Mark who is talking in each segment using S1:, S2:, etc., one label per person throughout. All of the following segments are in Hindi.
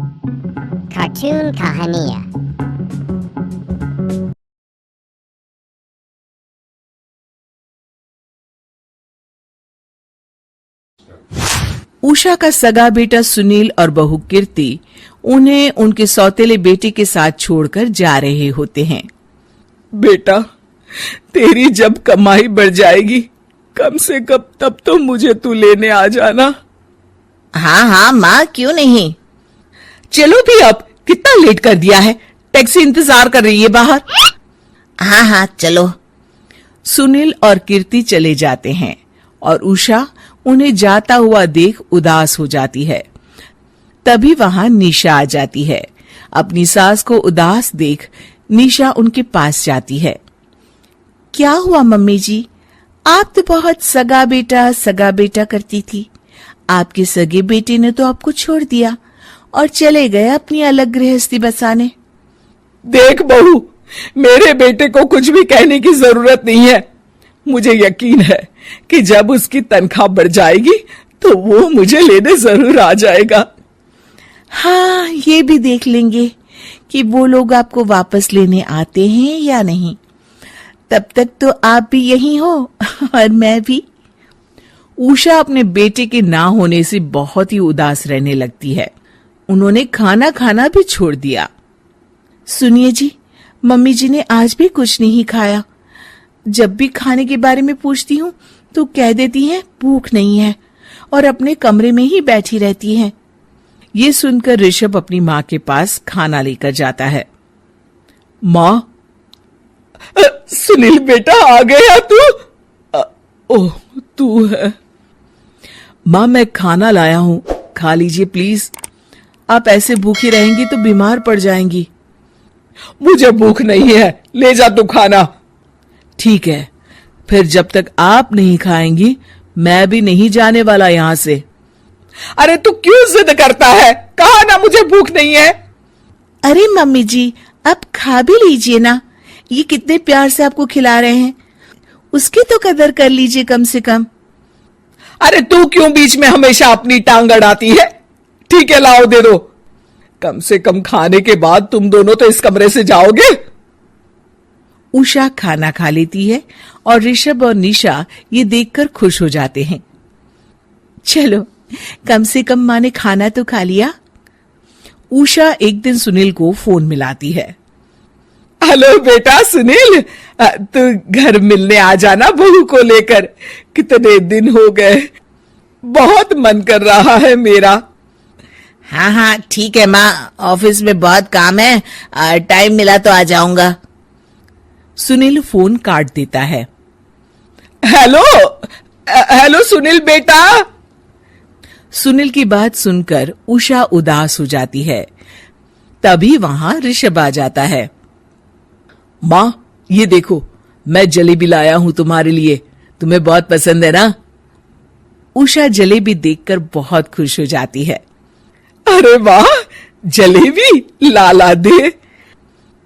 S1: कार्टून कहानियाँ।
S2: उषा का सगा बेटा सुनील और बहू कीर्ति उन्हें उनके सौतेले बेटे के साथ छोड़कर जा रहे होते हैं। बेटा, तेरी जब कमाई बढ़ जाएगी कम से कम तब तो मुझे तू लेने आ जाना।
S3: हाँ हाँ माँ, क्यों नहीं।
S2: चलो भी, अब कितना लेट कर दिया है, टैक्सी इंतजार कर रही है बाहर।
S3: हाँ हाँ चलो।
S2: सुनील और कीर्ति चले जाते हैं और उषा उन्हें जाता हुआ देख उदास हो जाती है। तभी वहां निशा आ जाती है। अपनी सास को उदास देख निशा उनके पास जाती है। क्या हुआ मम्मी जी, आप तो बहुत सगा बेटा करती थी। आपके सगे बेटे ने तो आपको छोड़ दिया और चले गए अपनी अलग गृहस्थी बसाने।
S4: देख बहू, मेरे बेटे को कुछ भी कहने की जरूरत नहीं है। मुझे यकीन है कि जब उसकी तनख्वाह बढ़ जाएगी तो वो मुझे लेने जरूर आ जाएगा।
S2: हाँ, ये भी देख लेंगे कि वो लोग आपको वापस लेने आते हैं या नहीं। तब तक तो आप भी यहीं हो और मैं भी। उषा अपने बेटे के ना होने से बहुत ही उदास रहने लगती है। उन्होंने खाना खाना भी छोड़ दिया। सुनिए जी, मम्मी जी ने आज भी कुछ नहीं खाया। जब भी खाने के बारे में पूछती हूँ तो कह देती हैं भूख नहीं है और अपने कमरे में ही बैठी रहती हैं। ये सुनकर ऋषभ अपनी माँ के पास खाना लेकर जाता है।
S4: माँ, सुनील बेटा आ गया तू? ओह, तू है।
S2: माँ, मैं खाना लाया हूँ, खा लीजिए प्लीज। आप ऐसे भूखी रहेंगी तो बीमार पड़ जाएंगी।
S4: मुझे भूख नहीं है, ले जा तू खाना।
S2: ठीक है, फिर जब तक आप नहीं खाएंगी मैं भी नहीं जाने वाला यहाँ से।
S4: अरे तू क्यों जिद करता है? कहा ना मुझे भूख नहीं है।
S2: अरे मम्मी जी, अब खा भी लीजिए ना। ये कितने प्यार से आपको खिला रहे हैं, उसकी तो कदर कर लीजिए कम से कम।
S4: अरे तू क्यों बीच में हमेशा अपनी टांग अड़ाती है? ठीक है, लाओ दे दो। कम से कम खाने के बाद तुम दोनों तो इस कमरे से जाओगे।
S2: उषा खाना खा लेती है और ऋषभ और निशा ये देखकर खुश हो जाते हैं। चलो, कम से कम माँ ने खाना तो खा लिया। उषा एक दिन सुनील को फोन मिलाती है।
S4: हेलो बेटा सुनील, तू घर मिलने आ जाना बहू को लेकर। कितने दिन हो गए, बहुत मन कर रहा है मेरा।
S3: हाँ हाँ ठीक है माँ, ऑफिस में बहुत काम है, टाइम मिला तो आ जाऊंगा।
S2: सुनील फोन काट देता है।
S4: हेलो सुनील बेटा।
S2: सुनील की बात सुनकर उषा उदास हो जाती है। तभी वहां ऋषभ आ जाता है।
S4: माँ, ये देखो, मैं जलेबी लाया हूं तुम्हारे लिए, तुम्हें बहुत पसंद है ना?
S2: उषा जलेबी देखकर बहुत खुश हो जाती है।
S4: अरे वाह, जलेबी ला दे।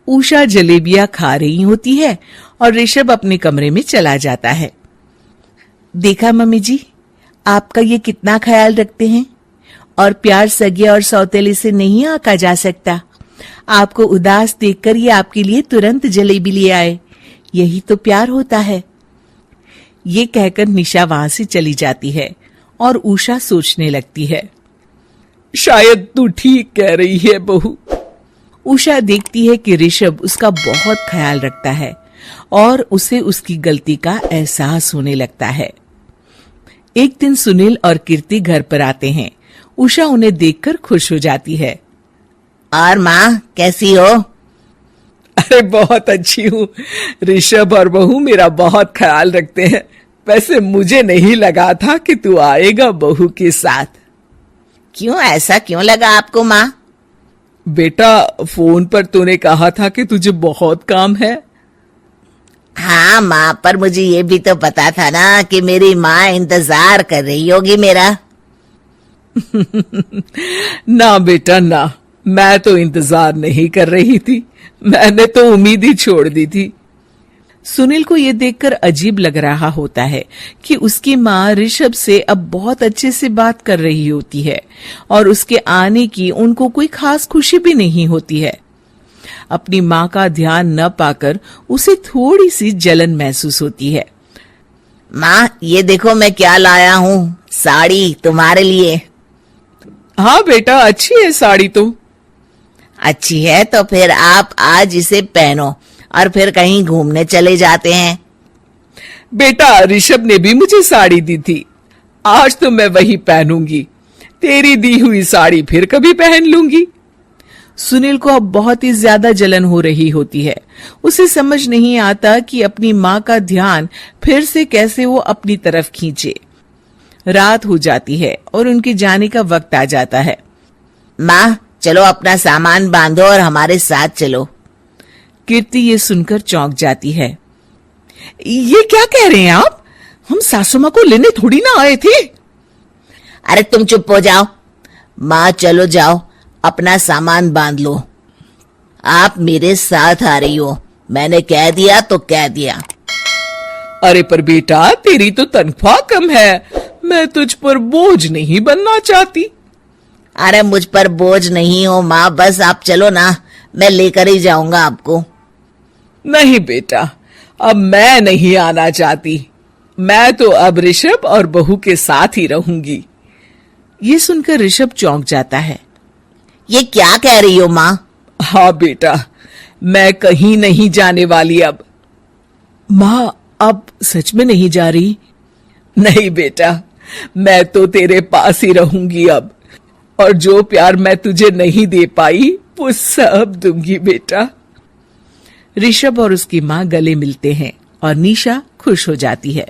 S2: उषा जलेबियां खा रही होती है और ऋषभ अपने कमरे में चला जाता है। देखा मम्मी जी, आपका ये कितना ख्याल रखते हैं और प्यार सगे और सौतेले से नहीं आका जा सकता। आपको उदास देखकर ये आपके लिए तुरंत जलेबी ले आए। यही तो प्यार होता है। ये कहकर निशा वहां से चली जाती है और उषा सोचने लगती है,
S4: शायद तू ठीक कह रही है बहू।
S2: उषा देखती है कि ऋषभ उसका बहुत ख्याल रखता है और उसे उसकी गलती का एहसास होने लगता है। एक दिन सुनील और कीर्ति घर पर आते हैं। उषा उन्हें देखकर खुश हो जाती है।
S3: और माँ कैसी हो?
S4: अरे बहुत अच्छी हूँ। ऋषभ और बहू मेरा बहुत ख्याल रखते हैं। वैसे मुझे नहीं लगा था कि तू आएगा बहू के साथ।
S3: क्यों, ऐसा क्यों लगा आपको माँ?
S4: बेटा, फोन पर तूने कहा था कि तुझे बहुत काम है।
S3: हाँ माँ, पर मुझे ये भी तो पता था ना कि मेरी माँ इंतजार कर रही होगी मेरा।
S4: ना बेटा ना, मैं तो इंतजार नहीं कर रही थी, मैंने तो उम्मीद ही छोड़ दी थी।
S2: सुनील को ये देखकर अजीब लग रहा होता है कि उसकी माँ ऋषभ से अब बहुत अच्छे से बात कर रही होती है और उसके आने की उनको कोई खास खुशी भी नहीं होती है। अपनी माँ का ध्यान न पाकर उसे थोड़ी सी जलन महसूस होती है।
S3: माँ, ये देखो मैं क्या लाया हूँ, साड़ी तुम्हारे लिए।
S4: हाँ बेटा, अच्छी है साड़ी तो।
S3: अच्छी है तो फिर आप आज इसे पहनो और फिर कहीं घूमने चले जाते हैं।
S4: बेटा, ऋषभ ने भी मुझे साड़ी दी थी, आज तो मैं वही पहनूंगी। तेरी दी हुई साड़ी फिर कभी पहन लूंगी।
S2: सुनील को अब बहुत ही ज्यादा जलन हो रही होती है। उसे समझ नहीं आता कि अपनी माँ का ध्यान फिर से कैसे वो अपनी तरफ खींचे। रात हो जाती है और उनके जाने का वक्त आ जाता है।
S3: माँ, चलो अपना सामान बांधो और हमारे साथ चलो।
S2: कीर्ति ये सुनकर चौंक जाती है।
S4: ये क्या कह रहे हैं आप? हम सासू माँ को लेने थोड़ी ना आए थे।
S3: अरे तुम चुप हो जाओ। माँ चलो जाओ, अपना सामान बांध लो। आप मेरे साथ आ रही हो, मैंने कह दिया तो कह दिया।
S4: अरे पर बेटा, तेरी तो तनख्वाह कम है, मैं तुझ पर बोझ नहीं बनना चाहती।
S3: अरे मुझ पर बोझ नहीं हो माँ, बस आप चलो ना, मैं लेकर ही जाऊंगा आपको।
S4: नहीं बेटा, अब मैं नहीं आना चाहती। मैं तो अब ऋषभ और बहू के साथ ही रहूंगी।
S2: ये सुनकर ऋषभ चौंक जाता है।
S3: ये क्या कह रही हो माँ?
S4: हाँ बेटा, मैं कहीं नहीं जाने वाली अब।
S2: माँ, अब सच में नहीं जा रही?
S4: नहीं बेटा, मैं तो तेरे पास ही रहूंगी अब, और जो प्यार मैं तुझे नहीं दे पाई वो सब दूंगी बेटा।
S2: ऋषभ और उसकी माँ गले मिलते हैं और निशा खुश हो जाती है।